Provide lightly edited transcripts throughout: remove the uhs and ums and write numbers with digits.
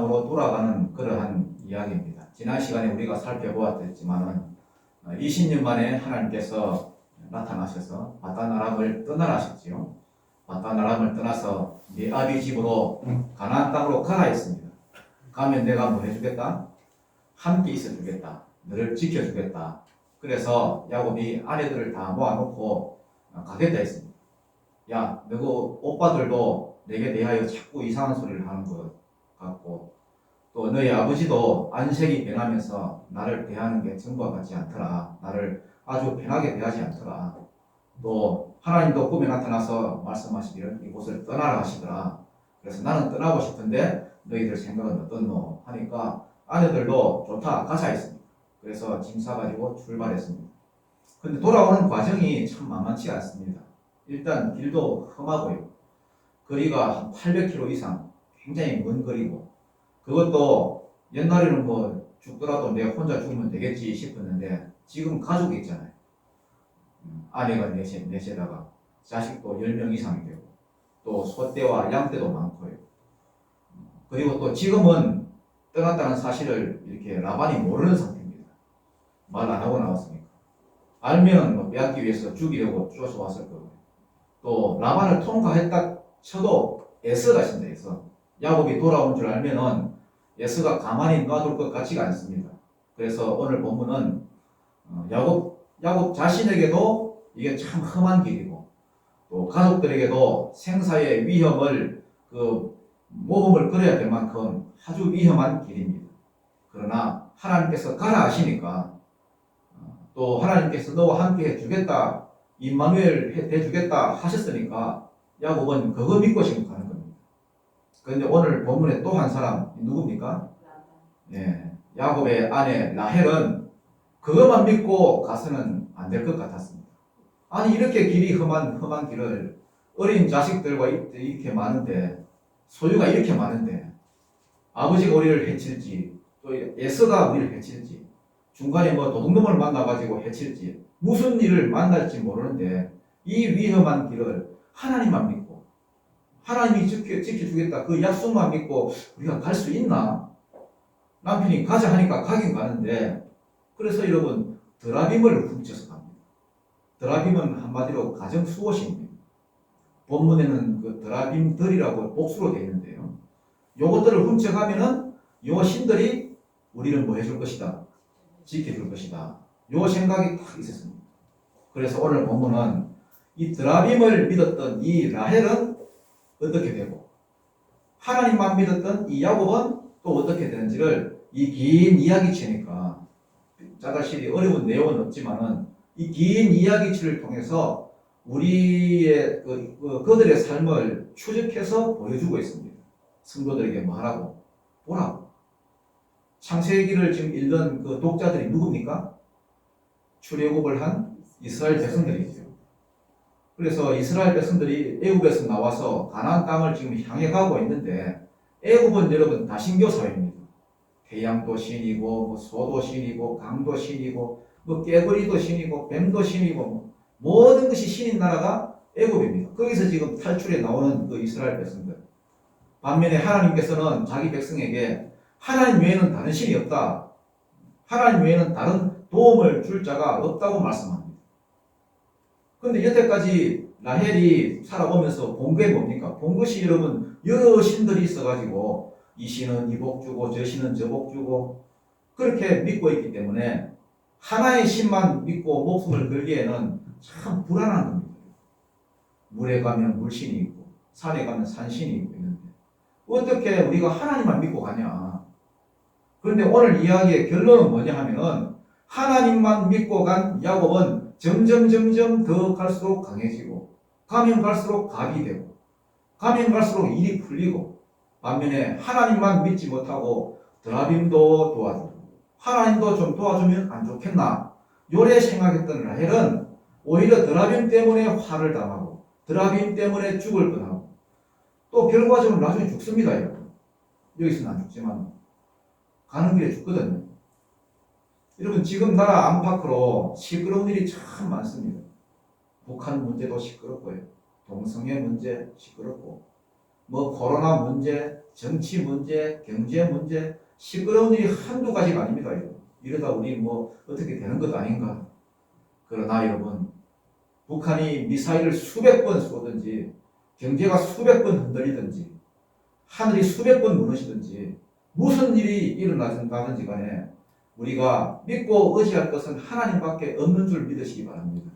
땅으로 돌아가는 그러한 이야기입니다. 지난 시간에 우리가 살펴보았지만은 20년 만에 하나님께서 나타나셔서 바단 아람을 떠나라 하셨지요. 바단 아람을 떠나서 네 아비 집으로 가나안 땅으로 가라 했습니다. 가면 내가 뭐 해주겠다? 함께 있어주겠다. 너를 지켜주겠다. 그래서 야곱이 아내들을 다 모아놓고 가겠다 했습니다. 야, 너그 오빠들도 내게 대하여 자꾸 이상한 소리를 하는 것 같고, 또 너희 아버지도 안색이 변하면서 나를 대하는 게 전과 같지 않더라. 나를 아주 편하게 대하지 않더라. 또 하나님도 꿈에 나타나서 말씀하시기를 이곳을 떠나라 하시더라. 그래서 나는 떠나고 싶은데 너희들 생각은 어떻노? 하니까 아내들도 좋다 가자 했습니다. 그래서 짐 싸가지고 출발했습니다. 근데 돌아오는 과정이 참 만만치 않습니다. 일단 길도 험하고요. 거리가 한 800km 이상 굉장히 먼 거리고, 그것도 옛날에는 뭐 죽더라도 내가 혼자 죽으면 되겠지 싶었는데 지금 가족이 있잖아요. 아내가 넷에다가 자식도 10명 이상이 되고 또 소떼와 양떼도 많고요. 그리고 또 지금은 떠났다는 사실을 이렇게 라반이 모르는 상태입니다. 말 안 하고 나왔으니까. 알면 뭐 빼앗기 위해서 죽이려고 쫓아왔을 거고요. 또 라반을 통과했다 쳐도 에서가 있습니다. 에서. 야곱이 돌아온 줄 알면은 에서가 가만히 놔둘 것 같지가 않습니다. 그래서 오늘 본문은 야곱 자신에게도 이게 참 험한 길이고 또 가족들에게도 생사의 위험을 모험을 걸어야 될 만큼 아주 위험한 길입니다. 그러나 하나님께서 가라 하시니까 또 하나님께서 너와 함께 해주겠다, 임마누엘 해주겠다 하셨으니까 야곱은 그거 믿고 지금 가는 겁니다. 그런데 오늘 본문에 또 한 사람 누굽니까? 예, 야곱의 아내 라헬은 그것만 믿고 가서는 안 될 것 같았습니다. 아니 이렇게 길이 험한 길을 어린 자식들과 이렇게 많은데 소유가 이렇게 많은데 아버지가 우리를 해칠지 또 에서가 우리를 해칠지 중간에 뭐 도둑놈을 만나가지고 해칠지 무슨 일을 만날지 모르는데 이 위험한 길을 하나님만 믿고 하나님이 지켜주겠다 그 약속만 믿고 우리가 갈 수 있나? 남편이 가자 하니까 가긴 가는데 그래서 여러분 드라빔을 훔쳐서 갑니다. 드라빔은 한마디로 가정 수호신입니다. 본문에는 그 드라빔들이라고 복수로 되어 있는데요. 요것들을 훔쳐가면은 요 신들이 우리를 뭐 해줄 것이다? 지켜줄 것이다. 요 생각이 딱 있었습니다. 그래서 오늘 본문은 이 드라빔을 믿었던 이 라헬은 어떻게 되고 하나님만 믿었던 이 야곱은 또 어떻게 되는지를 이 긴 이야기치니까 짜다시리 어려운 내용은 없지만은 이 긴 이야기치를 통해서 우리의 그들의 삶을 추적해서 보여주고 있습니다. 성도들에게 말하고 보라고. 창세기를 지금 읽는 그 독자들이 누굽니까? 출애굽을 한 이스라엘 백성들이죠. 그래서 이스라엘 백성들이 애굽에서 나와서 가나안 땅을 지금 향해 가고 있는데 애굽은 여러분 다신교 사회입니다. 태양도 신이고 뭐 소도 신이고 강도 신이고 뭐 깨구리도 신이고 뱀도 신이고 모든 것이 신인 나라가 애굽입니다. 거기서 지금 탈출해 나오는 그 이스라엘 백성들. 반면에 하나님께서는 자기 백성에게 하나님 외에는 다른 신이 없다. 하나님 외에는 다른 도움을 줄 자가 없다고 말씀합니다. 그런데 여태까지 라헬이 살아오면서 본 게 뭡니까? 본 것이 여러분 여러 신들이 있어가지고 이 신은 이 복 주고 저 신은 저 복 주고 그렇게 믿고 있기 때문에 하나의 신만 믿고 목숨을 걸기에는 참 불안한 겁니다. 물에 가면 물신이 있고 산에 가면 산신이 있고 있는데 어떻게 우리가 하나님만 믿고 가냐? 그런데 오늘 이야기의 결론은 뭐냐 하면은 하나님만 믿고 간 야곱은 점점 더 갈수록 강해지고 가면 갈수록 갑이 되고 가면 갈수록 일이 풀리고 반면에 하나님만 믿지 못하고 드라빔도 도와주고 하나님도 좀 도와주면 안 좋겠나 요래 생각했던 라헬은 오히려 드라빔 때문에 화를 당하고 드라빔 때문에 죽을 뻔하고 또 결과적으로 나중에 죽습니다. 여러분. 여기서는 안 죽지만 가는 길에 죽거든요. 여러분 지금 나라 안팎으로 시끄러운 일이 참 많습니다. 북한 문제도 시끄럽고요. 동성애 문제 시끄럽고 뭐 코로나 문제, 정치 문제, 경제 문제, 시끄러운 일이 한두 가지가 아닙니다. 이러다 우리 뭐 어떻게 되는 것 아닌가. 그러나 여러분, 북한이 미사일을 수백 번 쏘든지 경제가 수백 번 흔들리든지 하늘이 수백 번 무너지든지 무슨 일이 일어나든지 간에 우리가 믿고 의지할 것은 하나님밖에 없는 줄 믿으시기 바랍니다.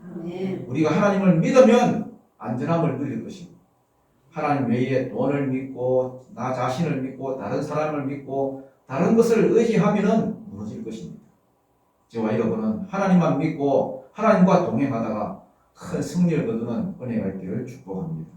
우리가 하나님을 믿으면 안전함을 누릴 것이고 하나님 외에 돈을 믿고 나 자신을 믿고 다른 사람을 믿고 다른 것을 의지하면 무너질 것입니다. 저와 여러분은 하나님만 믿고 하나님과 동행하다가 큰 승리를 거두는 은혜가 있기를 축복합니다.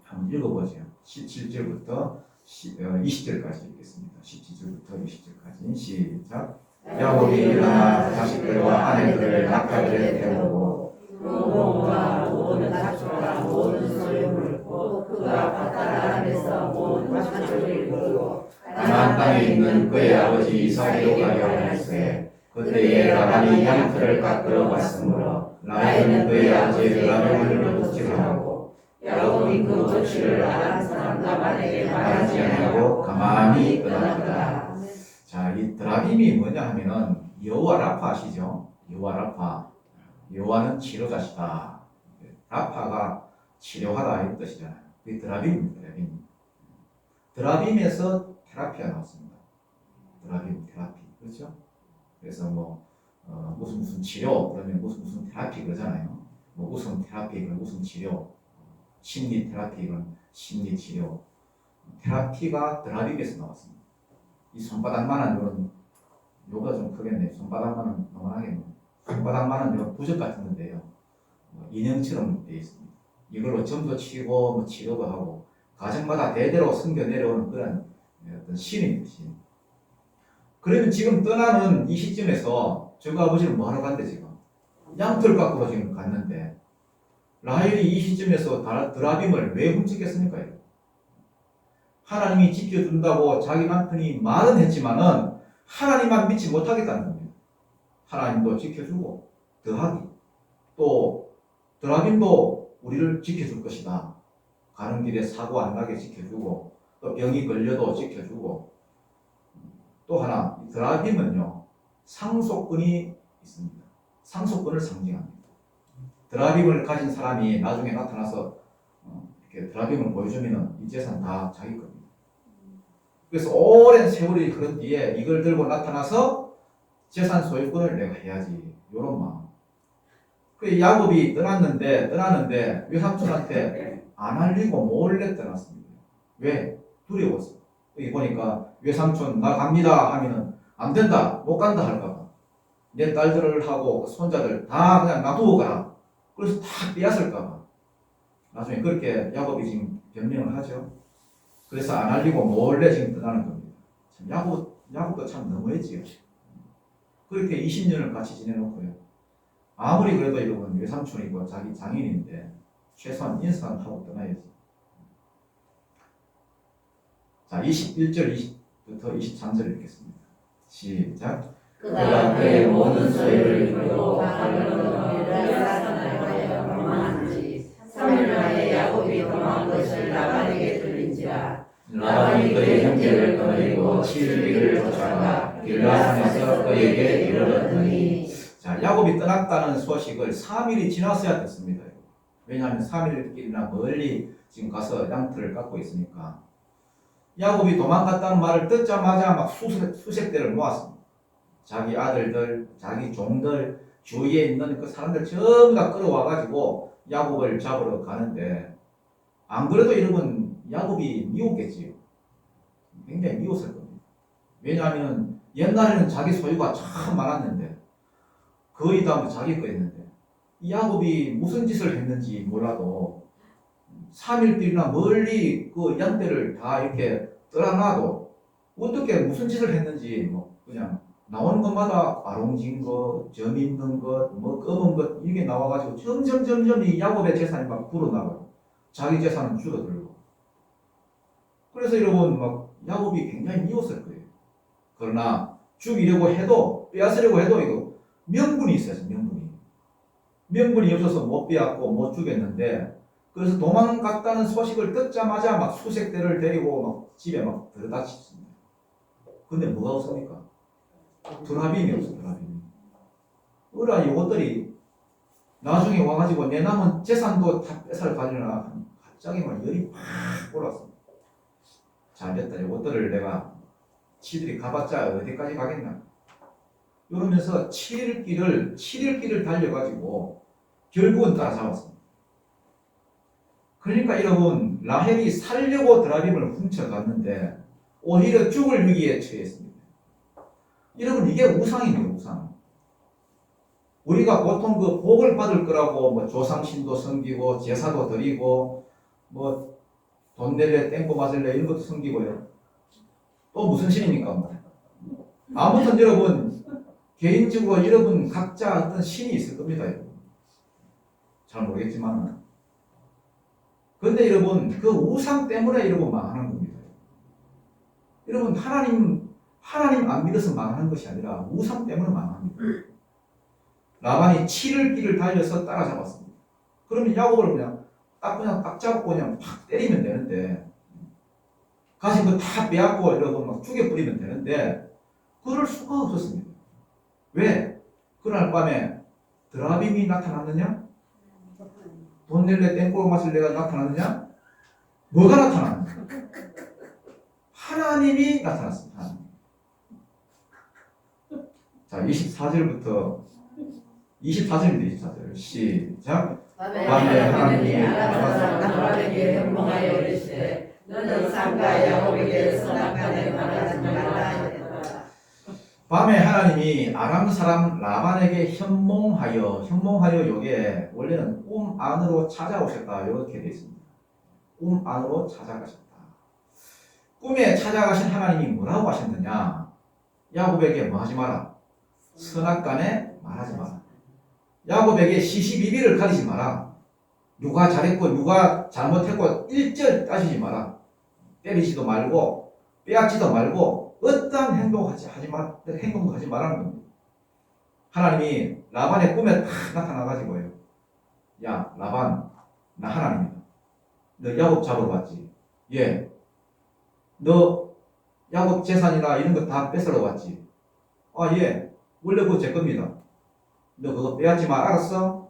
한번 읽어보죠. 17절부터 20절까지 읽겠습니다. 17절부터 20절까지 시작. 야곱이 일어나 자식들과 아내들을 낙타들에 태우고 노동과 모든 가축과 모든 소유물 곧 그가 바다 아람에서 모든 가축을 이끌고 가나안 땅에 있는 그의 아버지 이삭에게 가려 할세. 그때에 라반이 양털을 깎으러 왔으므로 라헬은 그의 아버지 라반을 묵지하고 야곱이 그 조치를 아람 사람 라반에게 말하지 아니하고 가만히 떠났더라. 자, 이 드라빔이 뭐냐 하면은 여호와 라파 아시죠? 여호와 라파. 여호와는 치료자시다. 라파가 치료하다 이 뜻이잖아요. 그게 드라빔입니다. 드라빔. 드라빔에서 테라피가 나왔습니다. 드라빔 테라피. 그렇죠? 그래서 뭐 무슨 치료 그러면 무슨 테라피 그러잖아요. 뭐 무슨 테라피 그러면 무슨 치료. 심리 테라피 그러면 심리 치료. 테라피가 드라빔에서 나왔습니다. 이 손바닥만한 요런 요가 좀 크겠네요. 손바닥만한 너무하겠네요. 손바닥만한 요런 부적 같은 건데요. 인형처럼 되어 있습니다. 이걸로 점도 치고 뭐 치료도 하고 가정마다 대대로 섬겨 내려오는 그런 어떤 신입니다. 신. 그러면 지금 떠나는 이 시점에서 저가 아버지는 뭐 하러 간대 지금? 양털 깎으러 지금 갔는데 라헬이 이 시점에서 드라빔을 왜 훔치겠습니까? 하나님이 지켜준다고 자기 남편이 말은 했지만은 하나님만 믿지 못하겠다는 겁니다. 하나님도 지켜주고 더하기 또 드라빔도 우리를 지켜줄 것이다. 가는 길에 사고 안 나게 지켜주고 또 병이 걸려도 지켜주고 또 하나 드라빔은요 상속권이 있습니다. 상속권을 상징합니다. 드라빔을 가진 사람이 나중에 나타나서 이렇게 드라빔을 보여주면 이 재산 다 자기 겁니다. 그래서 오랜 세월이 흐른 뒤에 이걸 들고 나타나서 재산 소유권을 내가 해야지 이런 마음. 그 야곱이 떠났는데 외삼촌한테 안 알리고 몰래 떠났습니다. 왜? 두려워서. 여기 보니까 외삼촌 나 갑니다 하면은 안 된다 못 간다 할까봐 내 딸들을 하고 손자들 다 그냥 놔두고 가라. 그래서 다 빼앗을까봐 나중에 그렇게 야곱이 지금 변명을 하죠. 그래서 안 알리고 몰래 지금 떠나는 겁니다. 참 야곱도 참 너무했지요. 그렇게 20년을 같이 지내놓고요. 아무리 그래도 이러면 외삼촌이고 자기 장인인데 최소한 인사는 하고 떠나야지. 자, 21절 부터 23절 읽겠습니다. 시작. 그가 그의 모든 소유를 이끌고 가나안으로 이르렀사나이하여 도망한지 3일 만에 야곱이 도망한 것을 라반에게 들린지라. 라반이 그의 형제를 거느리고 7일을 쫓아가 길라산에서 그에게 이르렀더니. 자, 야곱이 떠났다는 소식을 3일이 지났어야 됐습니다. 왜냐하면 3일길이나 멀리 지금 가서 양털을 깎고 있으니까. 야곱이 도망갔다는 말을 듣자마자 막 수백 대를 모았습니다. 자기 아들들, 자기 종들, 주위에 있는 그 사람들 전부 다 끌어와가지고 야곱을 잡으러 가는데 안 그래도 이러면 야곱이 미웠겠지요. 굉장히 미웠을 겁니다. 왜냐하면 옛날에는 자기 소유가 참 많았는데 거의 다 자기 거였는데 이 야곱이 무슨 짓을 했는지 몰라도 3일길이나 멀리 그 양떼를 다 이렇게 떠나놔도 어떻게 무슨 짓을 했는지 뭐 그냥 나오는 것마다 아롱진 것, 점 있는 것, 뭐 검은 것 이게 나와가지고 점점 이 야곱의 재산이 막 불어나가요. 자기 재산은 줄어들고. 그래서 여러분 막 야곱이 굉장히 미웠을 거예요. 그러나 죽이려고 해도 빼앗으려고 해도 이거 명분이 있어요. 명분이 없어서 못 빼앗고 못 죽였는데 그래서 도망갔다는 소식을 듣자마자 막 수색대를 데리고 막 집에 막 들여다쳤습니다. 근데 뭐가 없습니까? 드라빔이 없어, 드라빔이. 어라 이것들이 나중에 와가지고 내 남은 재산도 다 뺏어가려나 갑자기 막 열이 팍 올랐습니다. 잘됐다. 이것들을 내가 지들이 가봤자 어디까지 가겠나. 이러면서 7일 길을 달려가지고 결국은 따라잡았습니다. 그러니까 여러분 라헬이 살려고 드라빔을 훔쳐갔는데 오히려 죽을 위기에 처했습니다. 여러분 이게 우상입니다. 우상. 우리가 보통 그 복을 받을 거라고 뭐 조상신도 섬기고 제사도 드리고 뭐 돈 낼래 땡고 맞을래 이런 것도 섬기고요. 또 무슨 신입니까? 뭐. 아무튼 여러분 개인적으로 여러분 각자 어떤 신이 있을 겁니다. 여러분. 잘 모르겠지만 근데 여러분 그 우상 때문에 여러분 망하는 겁니다. 여러분 하나님 안 믿어서 망하는 것이 아니라 우상 때문에 망합니다. 라반이 7일 길을 달려서 따라잡았습니다. 그러면 야곱을 그냥 딱 잡고 그냥 팍 때리면 되는데 가진 거 다 빼앗고 여러분 막 죽여버리면 되는데 그럴 수가 없었습니다. 왜? 그날 밤에 드라빔이 나타났느냐? 돈 낼래 땡꼬로 마실 내가 나타났느냐? 뭐가 나타났느냐? 하나님이 나타났습니다. 하나님. 자, 24절입니다. 24절 시작. 밤에 하나님이 아람사람 나발에게 현몽하여 이르시되 너는 삼가 야곱에게 선악간에 말하지 말라 하였다. 밤에 하나님이 아람 사람 라반에게 현몽하여 요게 원래는 꿈 안으로 찾아오셨다 이렇게 되어 있습니다. 꿈 안으로 찾아가셨다. 꿈에 찾아가신 하나님이 뭐라고 하셨느냐? 야곱에게 뭐 하지 마라? 선악간에 말하지 마라. 야곱에게 시시비비를 가리지 마라. 누가 잘했고 누가 잘못했고 일절 따지지 마라. 때리지도 말고 빼앗지도 말고 어떠한 행동도 하지 말라는 겁니다. 하나님이 라반의 꿈에 딱 나타나가지고요. 야 라반 나 하나님이다. 너 야곱 잡으러 왔지? 예. 너 야곱 재산이나 이런 거 다 뺏으러 왔지? 아 예. 원래 그거 제 겁니다. 너 그거 빼앗지 마 알았어?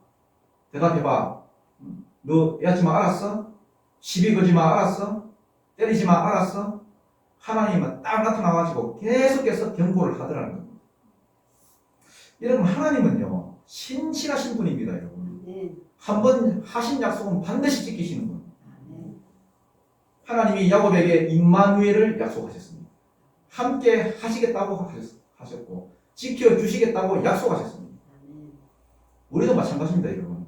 대답해봐. 너 빼앗지 마 알았어? 시비 걸지 마 알았어? 때리지 마 알았어? 하나님은 딱 나타나가지고 계속해서 경고를 하더라는 겁니다. 여러분 하나님은요 신실하신 분입니다. 여러분 한번 하신 약속은 반드시 지키시는 분. 하나님이 야곱에게 임마누엘을 약속하셨습니다. 함께 하시겠다고 하셨고 지켜주시겠다고 약속하셨습니다. 우리도 마찬가지입니다. 여러분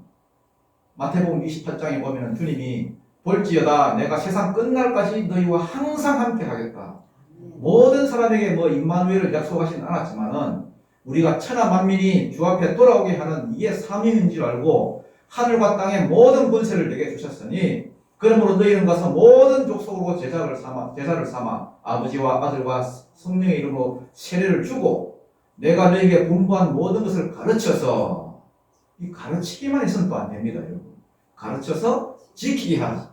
마태복음 28장에 보면 주님이 볼지어다 내가 세상 끝날까지 너희와 항상 함께 하겠다. 모든 사람에게 뭐 임마누엘을 약속하지는 않았지만은 우리가 천하 만민이 주 앞에 돌아오게 하는 이게 사명인 줄 알고 하늘과 땅의 모든 권세를 내게 주셨으니 그러므로 너희는 가서 모든 족속으로 제자를 삼아 아버지와 아들과 성령의 이름으로 세례를 주고 내가 너희에게 분부한 모든 것을 가르쳐서 이 가르치기만 해서는 또 안 됩니다. 여러분 가르쳐서 지키게 하라.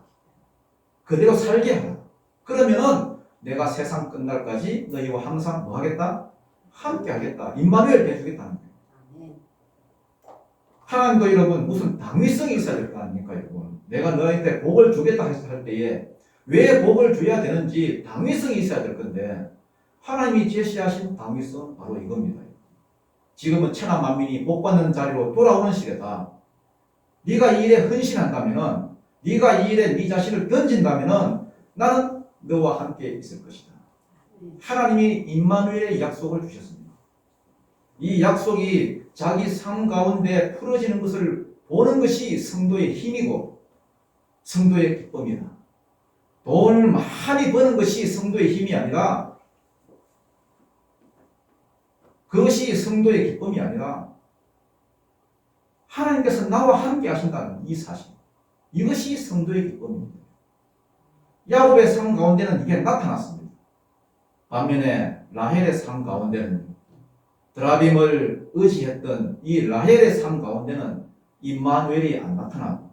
그대로 살게 하라. 그러면은 내가 세상 끝날까지 너희와 항상 뭐 하겠다? 함께 하겠다. 임마누엘 해주겠다는 거예요. 하나님도 여러분 무슨 당위성이 있어야 될 거 아닙니까 여러분? 내가 너희한테 복을 주겠다 할 때에 왜 복을 줘야 되는지 당위성이 있어야 될 건데 하나님이 제시하신 당위성은 바로 이겁니다. 지금은 천하 만민이 복받는 자리로 돌아오는 시대다. 네가 이 일에 헌신한다면은 네가 이 일에 네 자신을 던진다면은 나는 너와 함께 있을 것이다. 하나님이 임마누엘의 약속을 주셨습니다. 이 약속이 자기 삶 가운데 풀어지는 것을 보는 것이 성도의 힘이고 성도의 기쁨이다. 돈을 많이 버는 것이 성도의 힘이 아니라 그것이 성도의 기쁨이 아니라 하나님께서 나와 함께 하신다는 이 사실, 이것이 성도의 기쁨입니다. 야곱의 삶 가운데는 이게 나타났습니다. 반면에 라헬의 삶 가운데는 드라빔을 의지했던 이 라헬의 삶 가운데는 임마누엘이 안 나타나고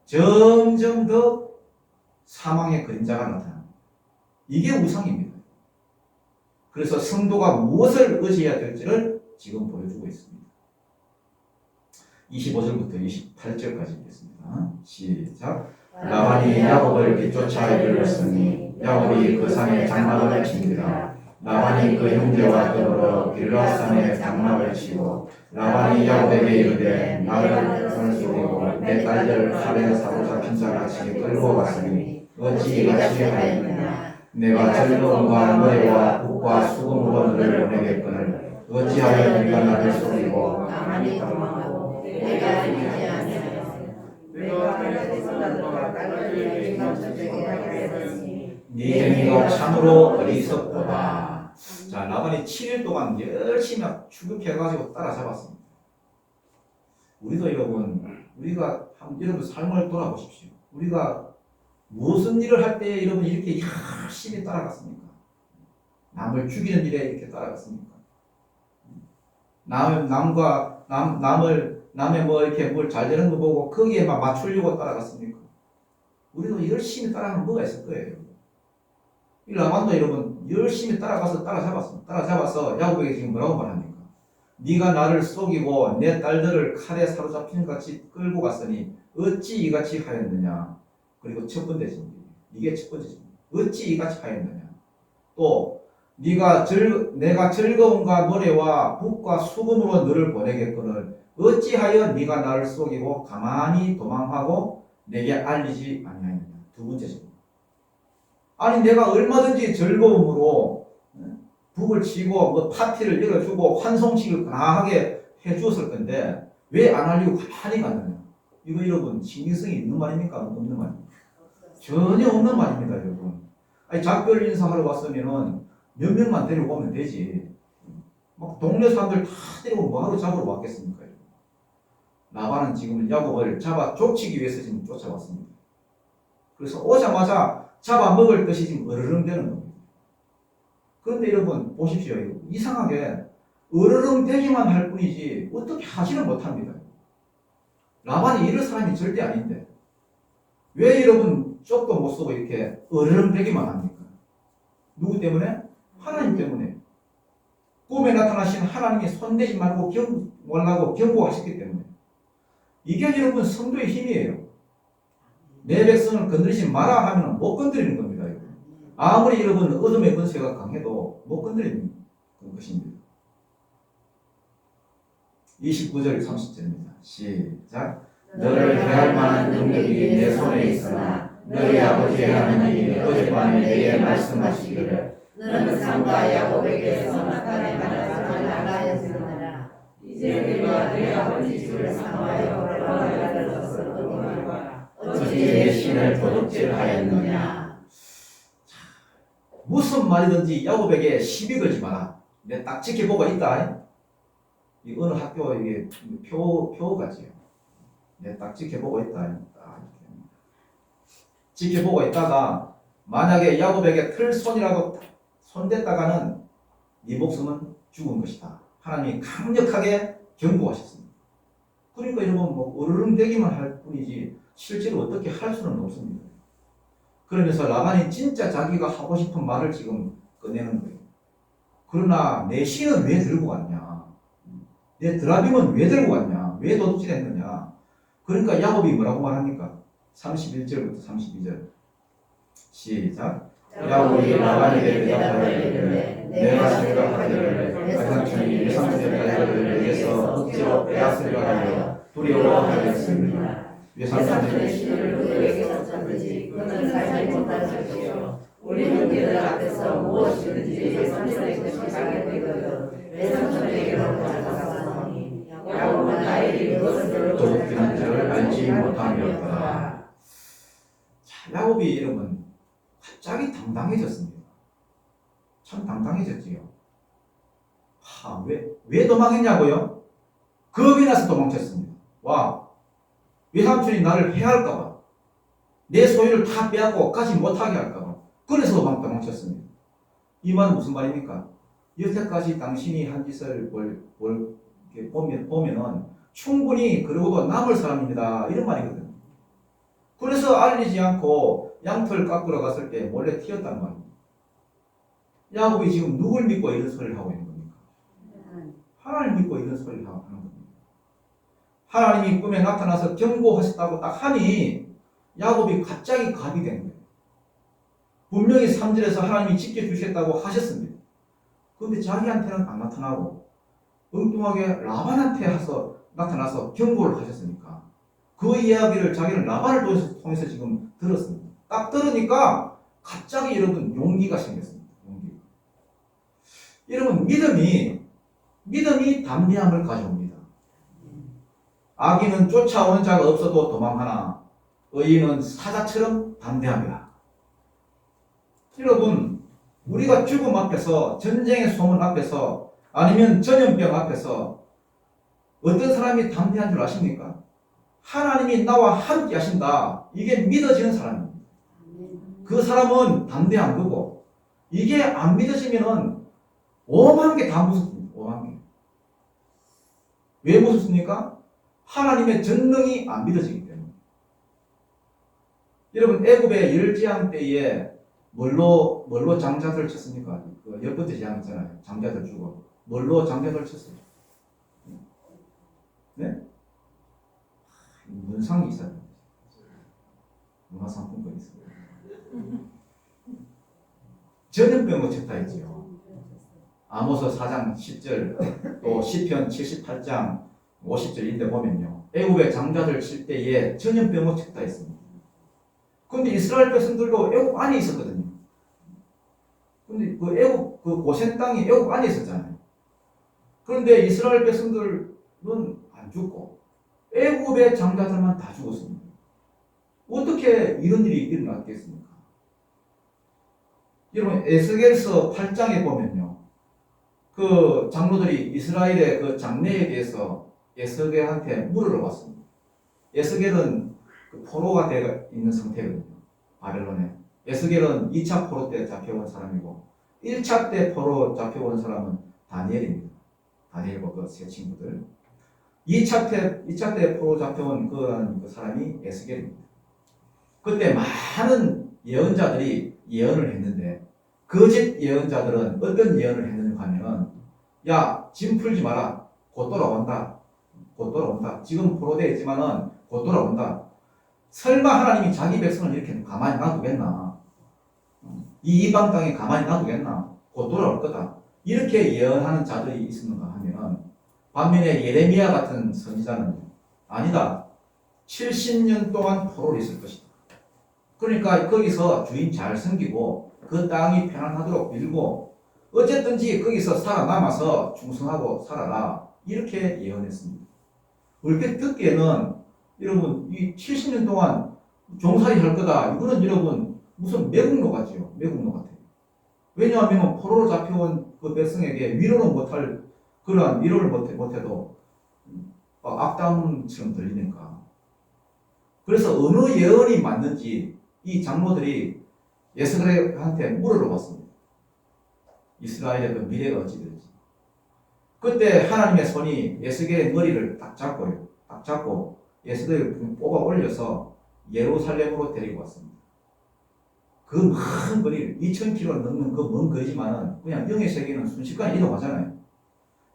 점점 더 사망의 그림자가 나타납니다. 이게 우상입니다. 그래서 성도가 무엇을 의지해야 될지를 지금 보여주고 있습니다. 25절부터 28절까지 읽겠습니다. 시작. 라반이 야곱을 뒤쫓아 이르렀으니 야곱이 그 산에 장막을 칩니다. 라반이 그 형제와 더불어 길르앗산에 장막을 치고 라반이 야곱에게 이르되 나를 쏘리고 내 딸들 칼에 사로잡힌 자같이 끌고 갔으니 어찌 이같이 하였느냐. 내가 즐거움과 노래와 북과 수금으로 너를 보내겠거늘 어찌하여 네가 나를 쏘리고 가만히 도망하고 내가 믿지 아니하였으나 내가 하늘의 사람과 딸들에게 감춰주게 하였으니 네 행위가 참으로 어리석도다. 자, 라반이 7일 동안 열심히 추격해가지고 따라잡았습니다. 우리도 여러분 삶을 돌아보십시오. 우리가 무슨 일을 할 때 여러분 이렇게 열심히 따라갔습니까? 남을 죽이는 일에 이렇게 따라갔습니까? 남의 뭐 이렇게 뭘 잘 되는 거 보고 거기에 막 맞추려고 따라갔습니까? 우리도 열심히 따라가면 뭐가 있을 거예요. 이 라반도 여러분 열심히 따라가서 따라잡았습니다. 따라잡아서 야곱에게 지금 뭐라고 말합니까? 네가 나를 속이고 내 딸들을 칼에 사로잡힌 같이 끌고 갔으니 어찌 이같이 하였느냐. 그리고 첫 번째 질문, 이게 첫 번째 질문. 어찌 이같이 하였느냐. 또 내가 즐거움과 노래와 북과 수금으로 너를 보내겠거늘 어찌하여 네가 나를 속이고 가만히 도망하고 내게 알리지 아니하였느냐. 두 번째 질문. 아니 내가 얼마든지 즐거움으로 북을 치고 뭐 파티를 열어주고 환송식을 강하게 해주었을 건데 왜 안 알리고 가만히 갔느냐. 이거 여러분 신빙성이 있는 말입니까? 없는 말입니까? 전혀 없는 말입니다, 여러분. 아니 작별 인사하러 왔으면은 몇 명만 데리고 오면 되지. 막 동네 사람들 다 데리고 뭐하러 잡으러 왔겠습니까? 여러분? 라반은 지금 야곱을 잡아 쫓기 위해서 지금 쫓아왔습니다. 그래서 오자마자 잡아먹을 것이 지금 으르렁대는 겁니다. 그런데 여러분 보십시오. 이상하게 으르렁대기만 할 뿐이지 어떻게 하지는 못합니다. 라반이 이럴 사람이 절대 아닌데 왜 여러분 쪽도 못 쓰고 이렇게 으르렁대기만 합니까? 누구 때문에? 하나님 때문에. 꿈에 나타나신 하나님이 손대지 말고 말라고 경고하셨기 때문에. 이게 여러분 성도의 힘이에요. 내 백성을 건드리지 마라 하면 못 건드리는 겁니다. 아무리 여러분 어둠의 권세가 강해도 못 건드리는 것입니다. 29절 30절입니다. 시작. 너를 대할 만한 능력이 내 손에 있으나 너희 아버지의 하나님이 어젯밤에 내게 말씀하시기를 너는 산과 야곱에게서 나타내가라 나가였으나 이제 네가 내 아버지 집을 삼하여 바다를 넣어서 도망하라. 어찌 내 신을 도둑질하였느냐. 무슨 말이든지 야곱에게 시비 걸지 마라. 내 딱 지켜보고 있다. 이 어느 학교 이게 표 같지요. 내 딱 지켜보고 있다. 지켜보고 있다가 만약에 야곱에게 틀 손이라도 손댔다가는 네 목숨은 죽은 것이다. 하나님이 강력하게 경고하셨습니다. 그러니까 여러분 뭐 으르렁대기만 할 뿐이지 실제로 어떻게 할 수는 없습니다. 그러면서 라반이 진짜 자기가 하고 싶은 말을 지금 꺼내는 거예요. 그러나 내 신은 왜 들고 갔냐? 내 드라빔은 왜 들고 갔냐? 왜 도둑질했느냐? 그러니까 야곱이 뭐라고 말합니까? 31절부터 32절 시작. 야곱이 라반에게 대답하여 이르되 내가 생각하기를 내 삼촌이 내 삼촌의 딸들을 내게서 억지로 빼앗으려 하여 두려워하였습니다. 외삼촌의 신을 그에게서 찾든지 그는 살지 못할 것이요 우리는 그들 앞에서 무엇이든지 외삼촌의 것이 가게 되거든 외삼촌에게로 가져가사오니 야곱은 아이들이 무엇을 도둑질한 줄을 알지 못함이었다. 자, 야곱이 여러분 갑자기 당당해졌습니다. 참 당당해졌지요. 왜 도망했냐고요? 겁이 나서 도망쳤습니다. 와, 외삼촌이 나를 해할까봐, 내 소유를 다 빼앗고 가지 못하게 할까봐, 그래서 도망쳤습니다. 이 말은 무슨 말입니까? 여태까지 당신이 한 짓을 보면은 충분히 그러고도 남을 사람입니다. 이런 말이거든요. 그래서 알리지 않고 양털 깎으러 갔을 때 몰래 튀었단 말입니다. 야곱이 지금 누굴 믿고 이런 소리를 하고 있는 겁니까? 하나님 믿고 이런 소리를 하는 겁니다. 하나님이 꿈에 나타나서 경고하셨다고 딱 하니 야곱이 갑자기 갑이 된 거예요. 분명히 3절에서 하나님이 지켜주셨다고 하셨습니다. 그런데 자기한테는 안 나타나고 엉뚱하게 라반한테 나타나서 경고를 하셨으니까 그 이야기를 자기는 라반을 통해서 지금 들었습니다. 딱 들으니까 갑자기 여러분 용기가 생겼습니다. 용기가. 여러분 믿음이 담대함을 가져옵니다. 악인은 쫓아오는 자가 없어도 도망하나 의인은 사자처럼 담대합니다. 여러분 우리가 죽음 앞에서 전쟁의 소문 앞에서 아니면 전염병 앞에서 어떤 사람이 담대한 줄 아십니까? 하나님이 나와 함께 하신다. 이게 믿어지는 사람입니다. 그 사람은 담대한 거고 이게 안 믿어지면은 오만 개 다 무섭습니다. 오만 개. 왜 무섭습니까? 하나님의 전능이 안 믿어지기 때문에. 여러분 애굽의 열재앙 때에 뭘로 장자들 쳤습니까? 그 열 번째 재앙 있잖아요. 장자들 죽어. 뭘로 장자들 쳤어요? 네? 문상이 있어요. 문화상품권이 있어요. 전염병으로 쳤다 했지요. 아모스 4장 10절 또 시편 78장 50절인데 보면요. 애굽의 장자들 칠 때에 전염병으로 쳤다 했습니다. 그런데 이스라엘 백성들도 애굽 안에 있었거든요. 근데 그 애굽 그 고센 땅이 애굽 안에 있었잖아요. 그런데 이스라엘 백성들은 안 죽고 애굽의 장자들만 다 죽었습니다. 어떻게 이런 일이 일어났겠습니까? 여러분 에스겔서 8장에 보면요. 그 장로들이 이스라엘의 그 장래에 대해서 에스겔한테 물으러 왔습니다. 에스겔은 그 포로가 되어 있는 상태거든요. 바벨론에. 에스겔은 2차 포로 때 잡혀온 사람이고 1차 때 포로 잡혀온 사람은 다니엘입니다. 다니엘과 그 세 친구들. 2차 때 포로 잡혀온 그 사람이 에스겔입니다. 그때 많은 예언자들이 예언을 했는데 거짓 예언자들은 어떤 예언을 했는가 하면 야, 짐 풀지 마라. 곧 돌아온다. 곧 돌아온다. 지금 포로되어 있지만은 곧 돌아온다. 설마 하나님이 자기 백성을 이렇게 가만히 놔두겠나? 이 이방 땅에 가만히 놔두겠나? 곧 돌아올 거다. 이렇게 예언하는 자들이 있었는가 하면 반면에 예레미야 같은 선지자는 아니다. 70년 동안 포로로 있을 것이다. 그러니까 거기서 주인 잘 섬기고 그 땅이 편안하도록 빌고 어쨌든지 거기서 살아남아서 충성하고 살아라. 이렇게 예언했습니다. 그렇게 듣기에는 여러분 이 70년 동안 종살이 할 거다. 이거는 여러분 무슨 매국노 같지요. 매국노 같아요. 왜냐하면 포로로 잡혀온 그 백성에게 위로는 못할 그러한 위로를 못해도 악담처럼 들리니까. 그래서 어느 예언이 맞는지 이 장로들이 에스겔한테 물으러 왔습니다. 이스라엘의 그 미래가 어찌 될지. 그때 하나님의 손이 에스겔의 머리를 딱 잡고요. 딱 잡고 에스겔을 뽑아 올려서 예루살렘으로 데리고 왔습니다. 그 먼 거리 2000km 넘는 그 먼 거리지만은 그냥 영의 세계는 순식간에 이동하잖아요.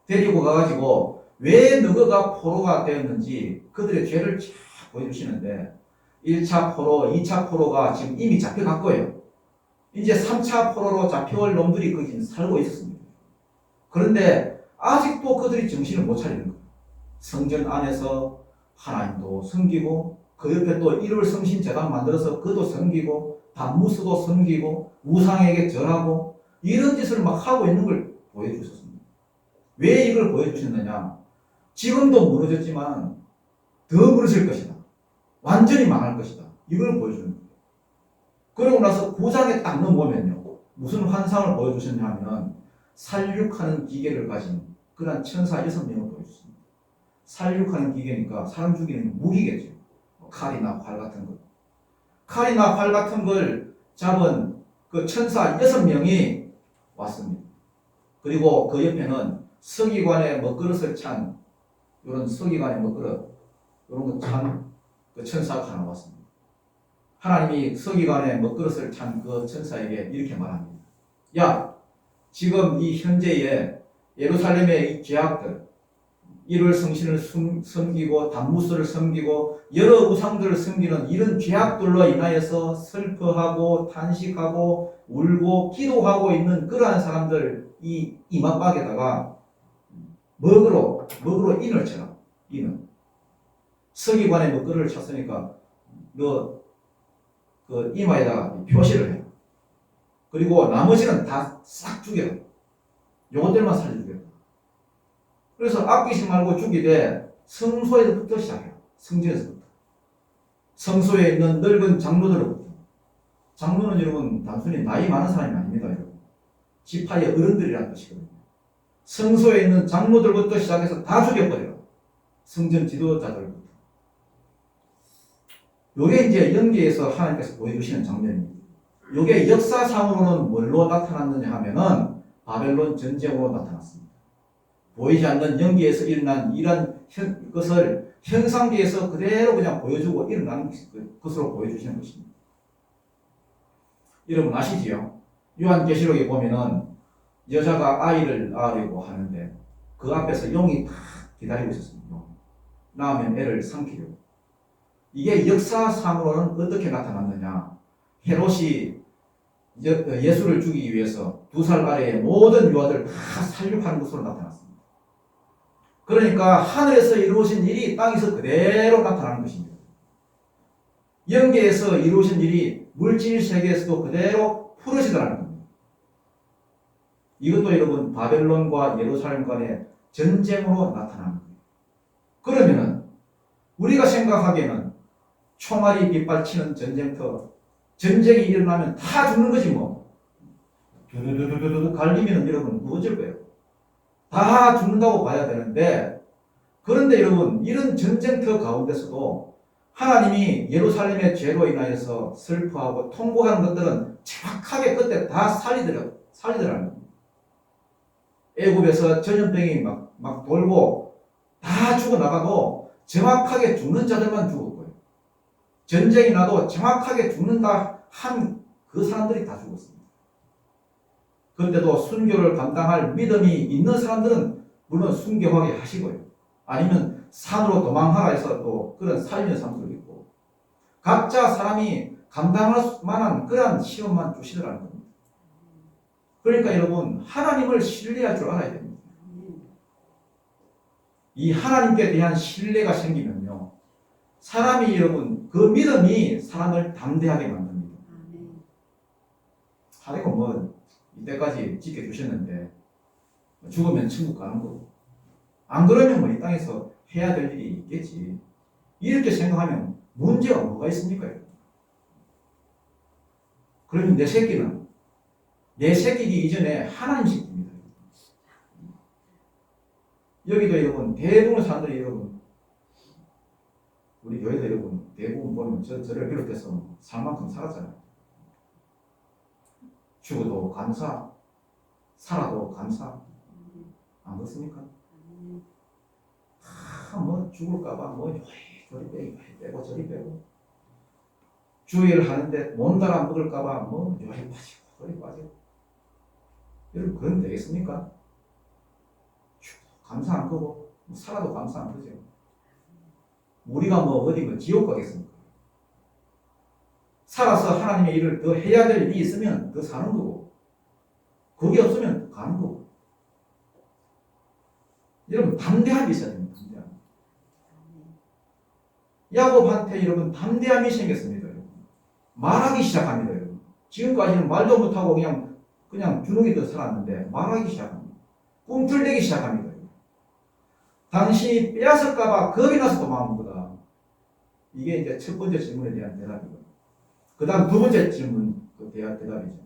데리고 가가지고 왜 너가 포로가 되었는지 그들의 죄를 쫙 보여주시는데 1차 포로, 2차 포로가 지금 이미 잡혀갔고요. 이제 3차 포로로 잡혀올 놈들이 거기 살고 있었습니다. 그런데 아직도 그들이 정신을 못 차리는 거예요. 성전 안에서 하나님도 섬기고 그 옆에 또 일월 성신 제단 만들어서 그도 섬기고 단무스도 섬기고 우상에게 절하고 이런 짓을 막 하고 있는 걸 보여주셨습니다. 왜 이걸 보여주셨느냐? 지금도 무너졌지만 더 무너질 것이다. 완전히 망할 것이다. 이걸 보여주는 거예요. 그러고 나서 9장에 딱 넘어오면요. 무슨 환상을 보여주셨냐 하면 살육하는 기계를 가진 그런 천사 6명을 보여주십니다. 살육하는 기계니까 사람 죽이는 무기겠죠. 칼이나 활 같은 것. 칼이나 활 같은 걸 잡은 그 천사 6명이 왔습니다. 그리고 그 옆에는 서기관의 먹그릇을 찬 이런 서기관의 먹그릇 이런 거 찬 그 천사가 하나 왔습니다. 하나님이 서기관에 먹그릇을 찬 그 천사에게 이렇게 말합니다. 야, 지금 이 현재의 예루살렘의 이 죄악들, 일월 성신을 섬기고 단무스를 섬기고 여러 우상들을 섬기는 이런 죄악들로 인하여서 슬퍼하고 탄식하고 울고 기도하고 있는 그러한 사람들 이 이마박에다가 먹으로 인을 쳐라. 인을. 서기관의 먹그릇을 쳤으니까 너 그 이마에다가 표시를 해. 그리고 나머지는 다 싹 죽여. 요것들만 살려주겠다. 그래서 아끼지 말고 죽이되 성소에서부터 시작해요. 성전에서부터. 성소에 있는 늙은 장로들로부터. 장로는 여러분 단순히 나이 많은 사람이 아닙니다. 여러분. 지파의 어른들이라는 뜻이거든요. 성소에 있는 장로들부터 시작해서 다 죽여버려요. 성전 지도자들부터. 요게 이제 연기에서 하나님께서 보여주시는 장면입니다. 요게 역사상으로는 뭘로 나타났느냐 하면은 바벨론 전쟁으로 나타났습니다. 보이지 않는 연기에서 일어난 이런 것을 현상계에서 그대로 그냥 보여주고 일어나는 것으로 보여주시는 것입니다. 여러분 아시지요? 요한계시록에 보면은 여자가 아이를 낳으려고 하는데 그 앞에서 용이 다 기다리고 있었습니다. 낳으면 애를 삼키려고. 이게 역사상으로는 어떻게 나타났느냐? 헤롯이 예수를 죽이기 위해서 2살 아래의 모든 유아들을 다 살육하는 것으로 나타났습니다. 그러니까 하늘에서 이루어진 일이 땅에서 그대로 나타나는 것입니다. 영계에서 이루어진 일이 물질 세계에서도 그대로 풀어지더라는 겁니다. 이것도 여러분 바벨론과 예루살렘 간의 전쟁으로 나타나는 거예요. 그러면은 우리가 생각하기에는 총알이 빗발치는 전쟁터, 전쟁이 일어나면 다 죽는 거지 뭐. 두두두두두 갈리면 여러분 무너질 거예요. 다 죽는다고 봐야 되는데, 그런데 여러분 이런 전쟁터 가운데서도 하나님이 예루살렘의 죄로 인하여서 슬퍼하고 통곡하는 것들은 정확하게 그때 다 살리더라는 겁니다. 애굽에서 전염병이 막 돌고 다 죽어나가도 정확하게 죽는 자들만 죽었고요. 전쟁이 나도 정확하게 죽는다 한 그 사람들이 다 죽었습니다. 그때도 순교를 감당할 믿음이 있는 사람들은 물론 순교하게 하시고요. 아니면 산으로 도망하라 해서 또 그런 살리는 사람들도 있고, 각자 사람이 감당할 만한 그런 시험만 주시더라는 겁니다. 그러니까 여러분 하나님을 신뢰할 줄 알아야 됩니다. 이 하나님께 대한 신뢰가 생기면요, 사람이 여러분 그 믿음이 사람을 담대하게 만듭니다. 하나님은 뭐 이때까지 지켜주셨는데 죽으면 천국 가는 거고, 안 그러면 뭐 이 땅에서 해야 될 일이 있겠지, 이렇게 생각하면 문제가 뭐가 있습니까? 그러면 내 새끼기 이전에 하나님 새끼입니다. 여기도 여러분 대부분 사람들이 여러분, 우리 교회도 여러분 대부분 보면 저를 비롯해서 살 만큼 살았잖아요. 죽어도 감사, 살아도 감사. 안 그렇습니까? 뭐 죽을까봐 뭐 저리 빼고 저리 빼고, 주의를 하는데 몸따라 먹을까봐 뭐 요리 빠지고 저리 빠지고. 여러분 그러면 되겠습니까? 감사 안 끄고 살아도 감사 안 끄죠. 우리가 뭐 어디 뭐 지옥 가겠습니까? 살아서 하나님의 일을 더 해야 될 일이 있으면 더 사는 거고, 그게 없으면 가는 거고. 여러분 담대함이 있어야 됩니다. 담대함. 야곱한테 여러분 담대함이 생겼습니다. 여러분. 말하기 시작합니다. 여러분. 지금까지는 말도 못하고 그냥 주눅이 살았는데 말하기 시작합니다. 꿈틀대기 시작합니다. 당신이 빼앗을까봐 겁이 나서 도망한 거다. 이게 이제 첫 번째 질문에 대한 대답이고, 그 다음 두 번째 질문 대답이죠.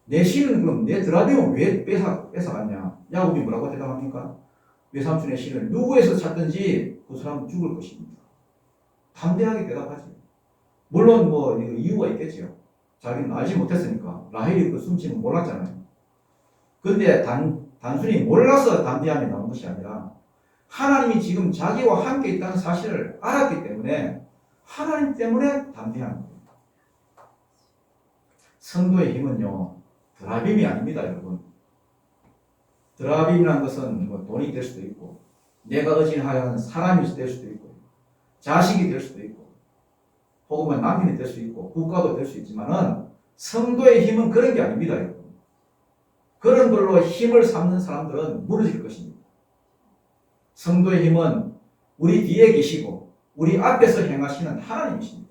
내 신은 그럼 내 드라비온 왜 뺏어갔냐? 야곱이 뭐라고 대답합니까? 외삼촌의 신을 누구에서 찾든지 그 사람은 죽을 것입니다. 담대하게 대답하죠. 물론 뭐 이유가 있겠죠. 자기는 알지 못했으니까. 라헬이 그 숨지는 몰랐잖아요. 근데 단순히 몰라서 담대함이 나온 것이 아니라 하나님이 지금 자기와 함께 있다는 사실을 알았기 때문에 하나님 때문에 담대한 거예요. 성도의 힘은요, 드라빔이 아닙니다, 여러분. 드라빔이라는 것은 뭐 돈이 될 수도 있고, 내가 의지하는 사람이 될 수도 있고, 자식이 될 수도 있고, 혹은 남편이 될 수 있고, 국가도 될 수 있지만은, 성도의 힘은 그런 게 아닙니다, 여러분. 그런 걸로 힘을 삼는 사람들은 무너질 것입니다. 성도의 힘은 우리 뒤에 계시고, 우리 앞에서 행하시는 하나님이십니다.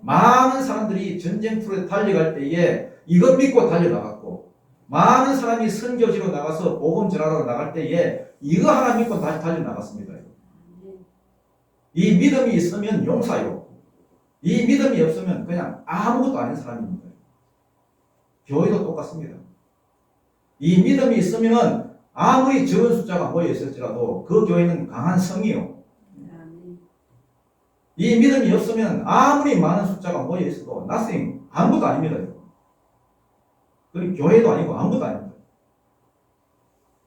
많은 사람들이 전쟁터에 달려갈 때에 이것 믿고 달려나갔고, 많은 사람이 선교지로 나가서 복음 전하러 나갈 때에 이거 하나 믿고 다시 달려나갔습니다. 이 믿음이 있으면 용사요. 이 믿음이 없으면 그냥 아무것도 아닌 사람입니다. 교회도 똑같습니다. 이 믿음이 있으면 아무리 적은 숫자가 모여 있을지라도 그 교회는 강한 성이요. 이 믿음이 없으면 아무리 많은 숫자가 모여 있어도 nothing, 아무것도 아닙니다. 그리고 교회도 아니고 아무것도 아닙니다.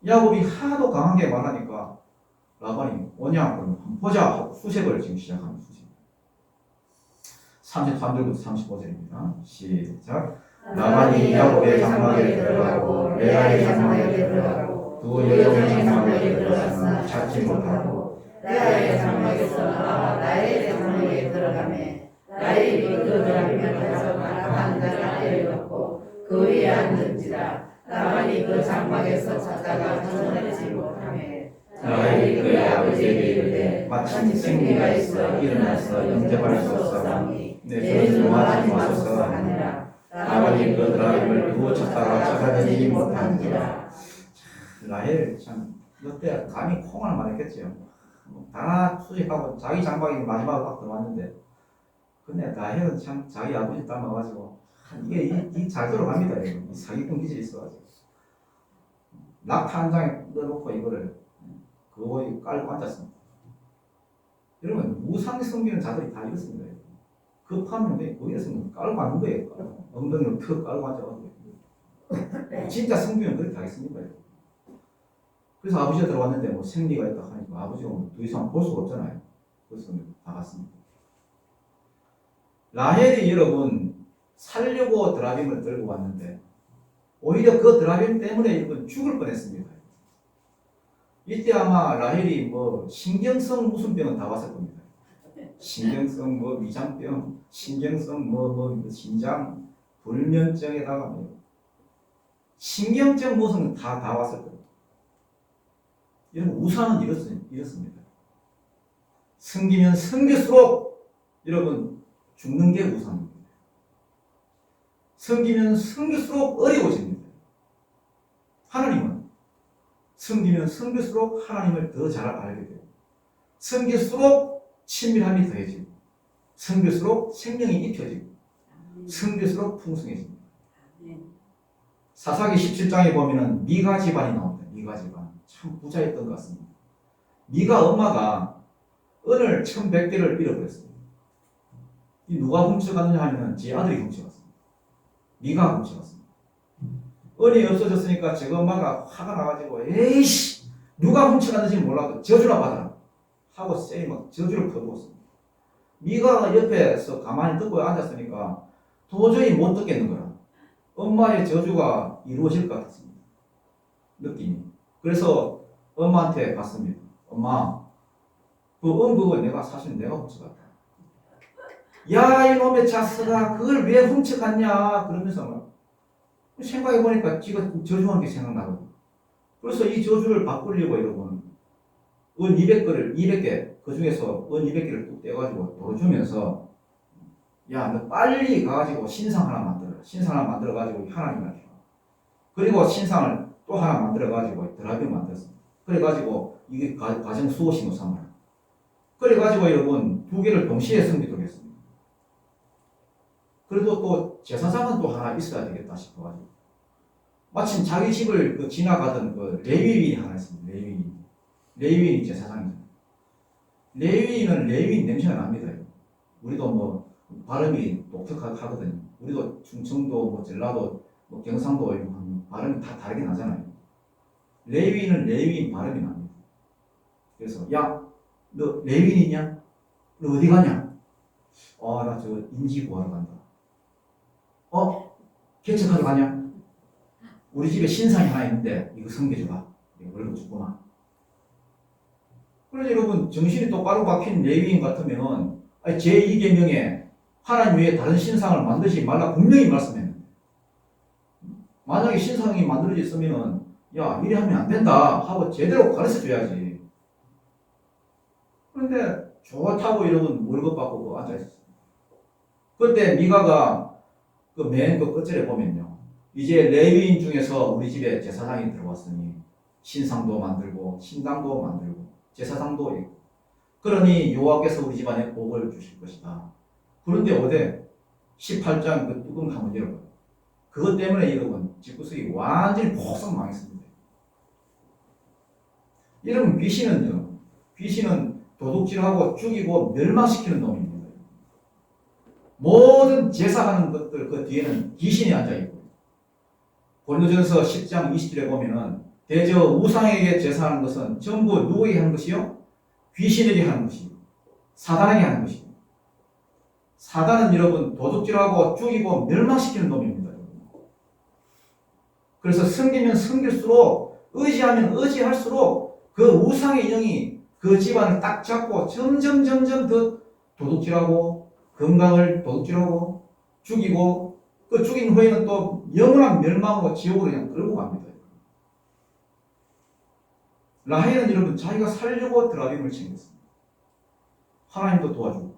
야곱이 하도 강하게 말하니까 라반이 오냐 그러면 한번 보자 하고 수색을 지금 시작합니다. 33절부터 35절입니다. 시작. 라반이 야곱의 장막에 들어가고 레아의 장막에 들어가고 두 여종의 장막에 들어갔으나 찾지 못하고 레아의 장막에서 나와 나의 장막에 들어가매 라헬이 그 드라빔을 가져가 한 자리에 놓고 그 위에 앉은지라 라반이 그 장막에서 찾다가 찾아내지 못하매 라헬이 그의 아버지에게 이르되 마침 생리가 있어 일어나서 영접할 수 없사오니 내 조마하지 마소서 하니라. 라반이 그 드라빔을 두어 찾다가 찾아내지 못한지라. 라헬 참 이때 감히 콩을 말했겠지요. 다 수식하고 자기 장막이 마지막으로 딱 들어왔는데, 근데 라헬은 참 자기 아버지 닮아가지고 이게 잘 들어갑니다. 이 사기꾼 기질이 있어가지고 낙타 한 장에 넣어놓고 이거를 그거에 깔고 앉았습니다. 여러분 우상 섬기는 자들이 다 이렇습니다. 급하면 거기에서 깔고 앉는 거예요. 엉덩이로 턱 깔고 앉아가지고 진짜 섬기면 그렇게 하겠습니까? 그래서 아버지가 들어왔는데 뭐 생리가 있다 하니까 아버지가 더 이상 볼 수가 없잖아요. 그래서 나갔습니다. 라헬이 여러분 살려고 드라빔을 들고 왔는데 오히려 그 드라빔 때문에 이분 죽을 뻔했습니다. 이때 아마 라헬이 뭐 신경성 무슨 병은 다 왔을 겁니다. 신경성 뭐 위장병, 신경성 뭐 신장 불면증에다가 뭐 신경증 무슨 다 왔을 겁니다. 여러분 우상은 이렇습니다. 섬기면 섬길수록 여러분 죽는 게 우상입니다. 섬기면 섬길수록 어려워집니다. 하나님은 섬기면 섬길수록 하나님을 더 잘 알게 돼요. 섬길수록 친밀함이 더해지고, 섬길수록 생명이 입혀지고, 섬길수록 풍성해집니다. 사사기 17장에 보면은 미가 집안이 나옵니다. 미가 집안. 참 부자였던 것 같습니다. 미가 엄마가 은을 1100개를 잃어버렸습니다. 이 누가 훔쳐갔느냐 하면 제 아들이 훔쳐갔습니다. 미가 훔쳐갔습니다. 은이 없어졌으니까 제 엄마가 화가 나가지고 에이씨 누가 훔쳐갔는지 몰라도 저주나 받아라 하고 쎄이 막 저주를 퍼부었습니다. 미가 옆에서 가만히 듣고 앉았으니까 도저히 못 듣겠는 거야. 엄마의 저주가 이루어질 것 같았습니다. 느낌이. 그래서 엄마한테 갔습니다. 엄마, 그거 내가 사실 내가 훔쳐갔다. 야 이놈의 자스가 그걸 왜 훔쳐갔냐 그러면서 막 생각해보니까 지가 저주한 게 생각나거든. 그래서 이 저주를 바꾸려고 여러분 은 200개 그 중에서 은 200개를 뚝 떼가지고 돌주면서 야 너 빨리 가가지고 신상 하나 만들어. 신상 하나 만들어가지고 하나님 앞에 그리고 신상을 또 하나 만들어가지고 드라빔 만들었습니다. 그래가지고 이게 가정 수호신호 삼아라. 그래가지고 여러분 2개를 동시에 섬기도록 했습니다. 그래도 또 제사장은 또 하나 있어야 되겠다 싶어가지고 마침 자기 집을 지나가던 그 레위인이 하나 있습니다. 레위인이 제사장이잖아요. 레위인은 레위인 냄새가 납니다. 우리도 뭐 발음이 독특하거든요. 우리도 충청도 뭐 전라도 뭐 경상도 발음이 다 다르게 나잖아요. 레위인은 레위인 발음이 납니다. 그래서 야 너 레위인이냐? 너 어디 가냐? 나 저 인지 구하러 간다. 개척하러 가냐? 우리 집에 신상이 하나 있는데 이거 섬겨줘라. 내가 월급 주구나. 그래서 여러분 정신이 똑바로 박힌 레위인 같으면 제2계명에 하나님 외에 다른 신상을 만들지 말라 분명히 말씀했는데 만약에 신상이 만들어져 있으면 야 이래 하면 안 된다 하고 제대로 가르쳐줘야지. 그런데 좋다고 여러분 월급 받고 그 앉아있었어요. 그때 미가가 그 맨 그 끝절에 보면요. 이제 레위인 중에서 우리 집에 제사장이 들어왔으니 신상도 만들고 신당도 만들고 제사장도 있고 그러니 여호와께서 우리 집안에 복을 주실 것이다. 그런데 어제 18장 그 뚜껑 한번 열어봐요. 그것 때문에 여러분 집구석이 완전히 폭삭 망했습니다. 여러분 귀신은 도둑질하고 죽이고 멸망시키는 놈입니다. 모든 제사하는 것들 그 뒤에는 귀신이 앉아있고 고린도전서 10장 20절에 보면은 대저 우상에게 제사하는 것은 전부 누구에게 하는 것이요? 귀신에게 하는 것이요. 사단에게 하는 것이요. 사단은 여러분 도둑질하고 죽이고 멸망시키는 놈입니다. 그래서 섬기면 섬길수록 의지하면 의지할수록 그 우상의 영이 그 집안을 딱 잡고 점점 더 도둑질하고 건강을 도둑질하고 죽이고 그 죽인 후에는 또 영원한 멸망으로 지옥으로 그냥 끌고 갑니다. 라헬은 여러분 자기가 살려고 드라빔을 챙겼습니다. 하나님도 도와주고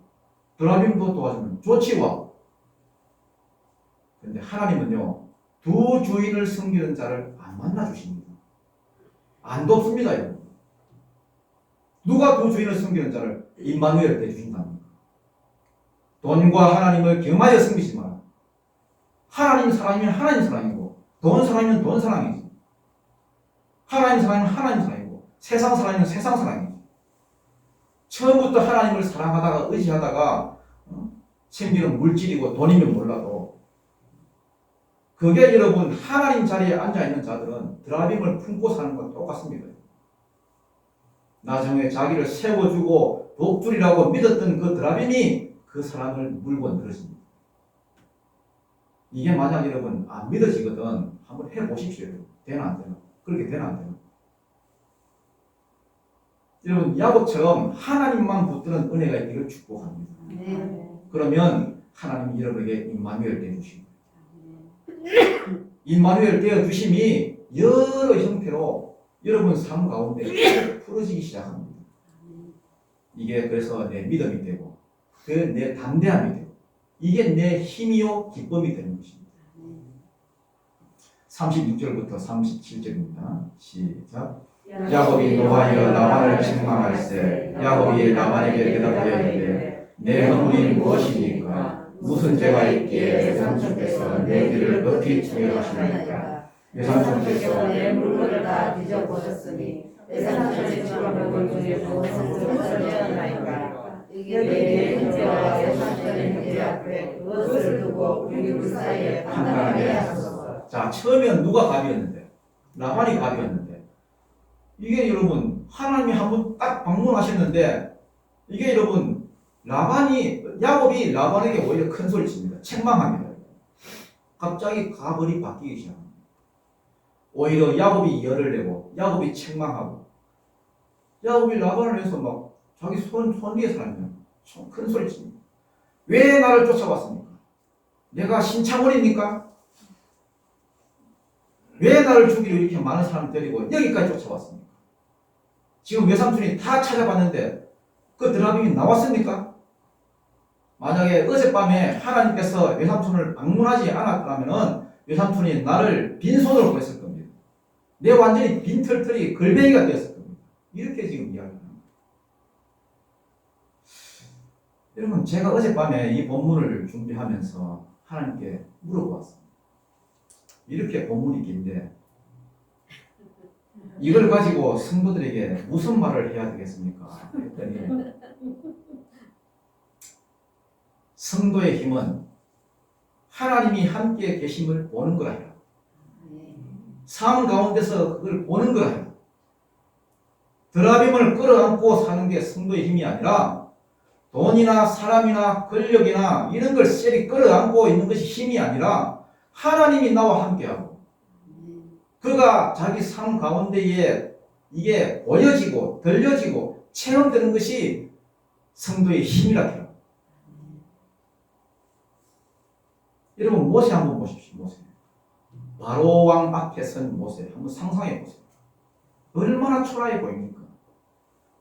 드라빔도 도와주면 좋지와 그런데 하나님은요 두 주인을 섬기는 자를 안 만나주십니다. 안 돕습니다. 여러분. 누가 두 주인을 섬기는 자를 임마누엘 대주신답니까? 돈과 하나님을 겸하여 섬기지 마라. 하나님 사랑이면 하나님 사랑이고 돈 사랑이면 돈 사랑이지. 하나님 사랑이면 하나님 사랑이고 세상 사랑이면 세상 사랑이지. 처음부터 하나님을 사랑하다가 의지하다가 챙기는 물질이고 돈이면 몰라도 그게 여러분 하나님 자리에 앉아있는 자들은 드라빔을 품고 사는 건 똑같습니다. 나중에 자기를 세워주고 독주리라고 믿었던 그 드라빔이 그 사람을 물고 늘어집니다. 이게 만약 여러분 안 믿어지거든 한번 해보십시오. 되나 안 되나? 그렇게 되나 안 되나? 여러분 야곱처럼 하나님만 붙드는 은혜가 있기를 축복합니다. 그러면 하나님이 여러분에게 임마누엘 되어주시고 임마누엘 되어주심이 여러 형태로 여러분 삶 가운데 풀어지기 시작합니다. 이게 그래서 내 믿음이 되고 그 내 담대함이 되고 이게 내 힘이요 기쁨이 되는 것입니다. 36절부터 37절입니다. 시작. 야곱이 노하여 라반을 책망할세 야곱이 라반에게 대답하여 이르되 내 허물이 무엇이니까 무슨 죄가 있기에 외삼촌께서 내 길을 어떻게 청결하시나이까 외삼촌께서 내 물건을 다 뒤져보셨으니 외삼촌의 주먹을 중에 무엇을 선정하나이까 이게 내 형제와 외삼촌의 형제 앞에 그것을 두고 우리 둘 사이에 판단하게 하소서. 자, 처음에는 누가 갑이었는데? 라반이 갑이었는데 이게 여러분 하나님이 한번 딱 방문하셨는데 이게 여러분 야곱이 라반에게 오히려 큰 소리 칩니다. 책망합니다. 갑자기 가벌이 바뀌기 시작합니다. 오히려 야곱이 열을 내고 야곱이 책망하고 야곱이 라반을 위해서 막 자기 손 위에 사람이면 큰 소리 칩니다. 왜 나를 쫓아왔습니까? 내가 신창원입니까? 왜 나를 죽이려 이렇게 많은 사람을 데리고 여기까지 쫓아왔습니까? 지금 외삼촌이 다 찾아봤는데 그 드라빔이 나왔습니까? 만약에 어젯밤에 하나님께서 외삼촌을 방문하지 않았다면 외삼촌이 나를 빈손으로 보냈을 겁니다. 내 완전히 빈털털이 걸뱅이가 되었을 겁니다. 이렇게 지금 이야기합니다. 여러분 제가 어젯밤에 이 본문을 준비하면서 하나님께 물어보았습니다. 이렇게 본문이 긴데 이걸 가지고 성도들에게 무슨 말을 해야 되겠습니까? 했더니 성도의 힘은 하나님이 함께 계심을 보는 거라 해요. 삶 가운데서 그걸 보는 거라 해요. 드라빔을 끌어안고 사는 게 성도의 힘이 아니라 돈이나 사람이나 권력이나 이런 걸 쎄리 끌어안고 있는 것이 힘이 아니라 하나님이 나와 함께하고 그가 자기 삶 가운데에 이게 보여지고 들려지고 체험되는 것이 성도의 힘이라 해요. 여러분 모세 한번 보십시오. 모세. 바로 왕 앞에 선 모세 한번 상상해 보세요. 얼마나 초라해 보입니까?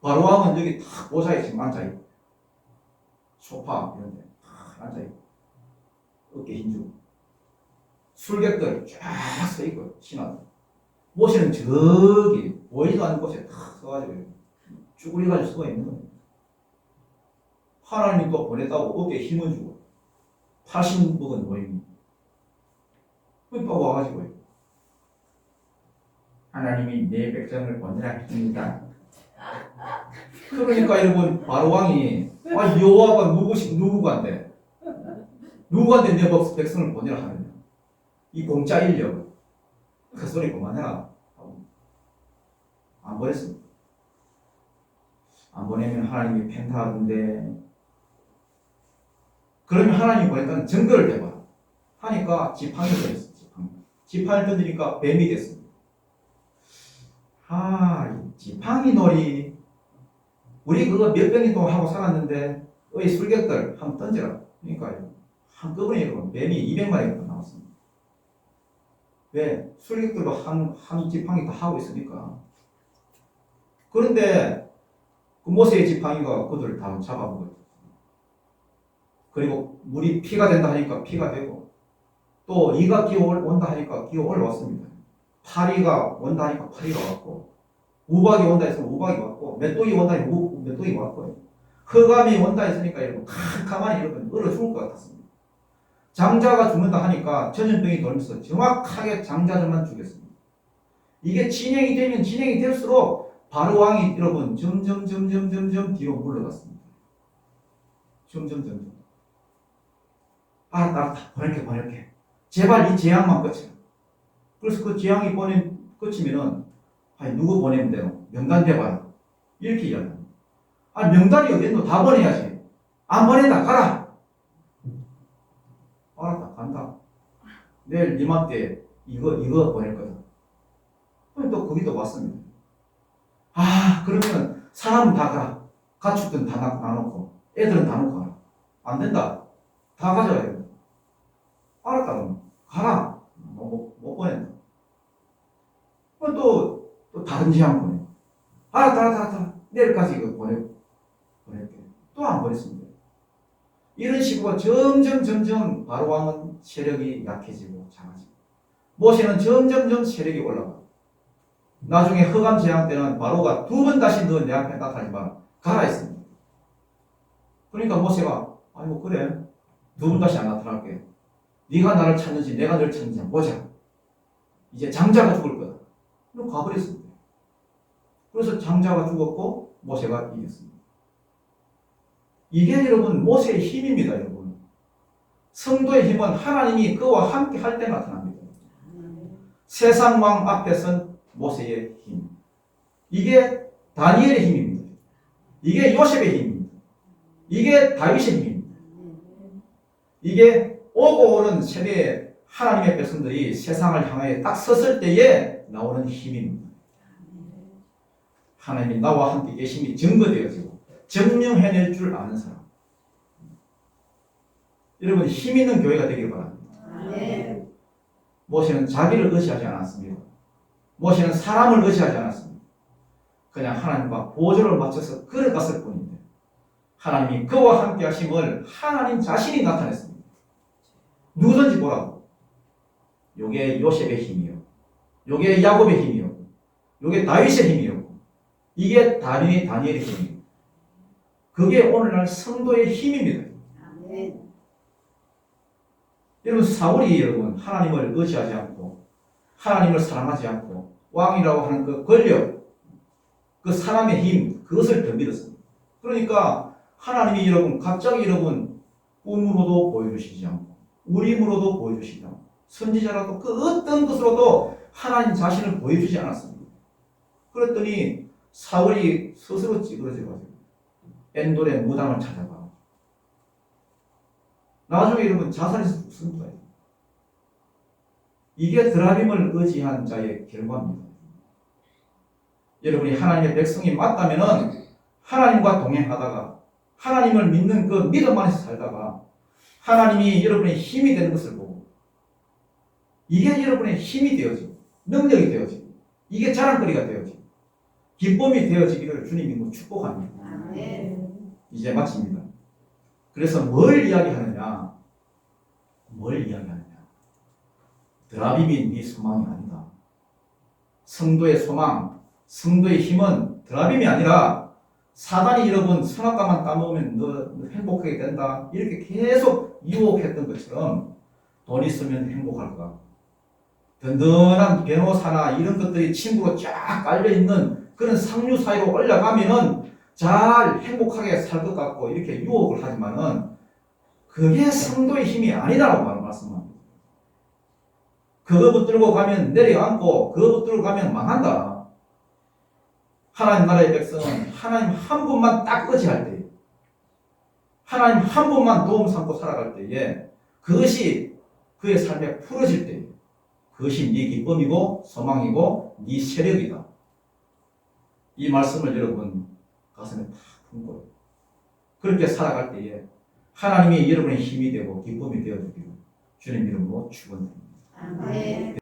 바로 왕은 여기 탁 모자에 지금 앉아있고 소파 이런 데 탁 앉아있고 어깨 힘주고 술객들 쫙 서있고 신하들 모세는 저기 보이지도 않는 곳에 탁 서가지고 쭈그리가지고 서있는 거예요. 하나님이 또 보냈다고 어깨에 힘을 주고 80먹은 노인이 또 와가지고 하나님이 내 백성을 건드라 했습니다. 그러니까 여러분 바로 왕이 여호와가 누구간데 내 백성을 보내라 하느냐 이 공짜 인력 그 소리 그만해라 하고 안 보냈습니다. 안 보내면 하나님이 펜타하던데 그러면 하나님이 보냈다는 증거를 대봐라 하니까 지팡이를 던졌어요. 지팡이를 던지니까 뱀이 됐습니다. 이 지팡이 놀이 우리 그거 몇 병이 동안 하고 살았는데 의 술객들 한번 던져라. 그러니까 한꺼번에 여러분 뱀이 200마리가 나왔습니다. 왜? 술객들도 한 지팡이 다 하고 있으니까. 그런데 그 모세의 지팡이가 그들을 다 잡아먹었죠. 그리고 물이 피가 된다 하니까 피가 되고 또 이가 기어 온다 하니까 기어 올라왔습니다. 파리가 온다 하니까 파리가 왔고 우박이 온다 했으면 우박이 왔고 메뚜기 온다 했으면 메뚜기가 왔고 흑암이 온다 했으니까 여러분 가만히 여러분 얼어 죽을 것 같았습니다. 장자가 죽는다 하니까 전염병이 돌면서 정확하게 장자들만 죽였습니다. 이게 진행이 되면 진행이 될수록 바로 왕이 여러분 점점 뒤로 물러갔습니다. 점점 알았다 보낼게 제발 이 재앙만 끝이라. 그래서 그 재앙이 끝이면은 누구 보내면 되노? 명단 대봐라. 이렇게 이야기합니다. 명단이 어딨노? 다 보내야지. 안 보낸다. 가라. 알았다. 간다. 내일 이맘때 이거 보낼 거다. 그럼 또 거기도 왔습니다. 그러면 사람은 다 가라. 가축들은 다 놔놓고 애들은 다 놓고 가라. 안 된다. 다 가져가야 돼. 알았다. 그럼 가라. 못 보낸다. 그럼 또 다른 지향 보내. 알았다. 내일까지 이거 보낼게. 또 안 보냈습니다. 이런 식으로 점점 바로 왕은 세력이 약해지고 작아지고 모세는 점점 세력이 올라가. 나중에 흑암 재앙 때는 바로가 2번 다시 너 내 앞에 나타나지 마라. 가라 했습니다. 그러니까 모세가 그래. 2번 다시 안 나타날게. 네가 나를 찾는지 내가 너를 찾는지 보자. 이제 장자가 죽을 거다. 그럼 가버렸습니다. 그래서 장자가 죽었고 모세가 이겼습니다. 이게 여러분 모세의 힘입니다. 여러분 성도의 힘은 하나님이 그와 함께 할 때 나타납니다. 세상 왕 앞에 선 모세의 힘, 이게 다니엘의 힘입니다. 이게 요셉의 힘입니다. 이게 다윗의 힘입니다. 이게 오고 오는 세대의 하나님의 백성들이 세상을 향하여 딱 섰을 때에 나오는 힘입니다. 하나님이 나와 함께 계심이 증거되어지고 증명해낼 줄 아는 사람. 여러분 힘 있는 교회가 되길 바랍니다. 모세는 자기를 의지하지 않았습니다. 모세는 사람을 의지하지 않았습니다. 그냥 하나님과 보조를 맞춰서 걸어갔을 뿐인데 하나님이 그와 함께 하심을 하나님 자신이 나타냈습니다. 누구든지 보라고. 요게 요셉의 힘이요, 요게 야곱의 힘이요, 요게 다윗의 힘이요, 이게 다니엘의 힘이요. 그게 오늘날 성도의 힘입니다. 여러분 사울이 여러분 하나님을 의지하지 않고 하나님을 사랑하지 않고 왕이라고 하는 그 권력, 그 사람의 힘, 그것을 더 믿었습니다. 그러니까 하나님이 여러분 갑자기 여러분 꿈으로도 보여주시지 않고 우림으로도 보여주시지 않고 선지자라도 그 어떤 것으로도 하나님 자신을 보여주지 않았습니다. 그랬더니 사울이 스스로 찌그러져가지고 엔돌의 무당을 찾아가 나중에 여러분 자살해서 죽습니다. 이게 드라빔을 의지한 자의 결과입니다. 여러분이 하나님의 백성이 맞다면은 하나님과 동행하다가 하나님을 믿는 그 믿음 안에서 살다가 하나님이 여러분의 힘이 되는 것을 보고 이게 여러분의 힘이 되어지고 능력이 되어지고 이게 자랑거리가 되어지고 기쁨이 되어지기를 주님이 축복합니다. 아멘. 이제 마칩니다. 그래서 뭘 이야기하느냐? 뭘 이야기하느냐? 드라빔이 네 소망이 아니다. 성도의 소망, 성도의 힘은 드라빔이 아니라 사단이 여러분 선악과만 따먹으면 너 행복하게 된다. 이렇게 계속 유혹했던 것처럼 돈 있으면 행복할 것 같고 든든한 변호사나 이런 것들이 친구로 쫙 깔려있는 그런 상류 사회로 올라가면은 잘 행복하게 살 것 같고 이렇게 유혹을 하지만은 그게 성도의 힘이 아니다라고 말씀합니다. 그거 붙들고 가면 내려앉고 그거 붙들고 가면 망한다. 하나님 나라의 백성은 하나님 한 분만 딱 의지할 때에 하나님 한 분만 도움 삼고 살아갈 때에 그것이 그의 삶에 풀어질 때에 그것이 네 기쁨이고 소망이고 네 세력이다. 이 말씀을 여러분 가슴에 탁 품고 그렇게 살아갈 때에 하나님이 여러분의 힘이 되고 기쁨이 되어주기를 주님 이름으로 축원드립니다. 아멘.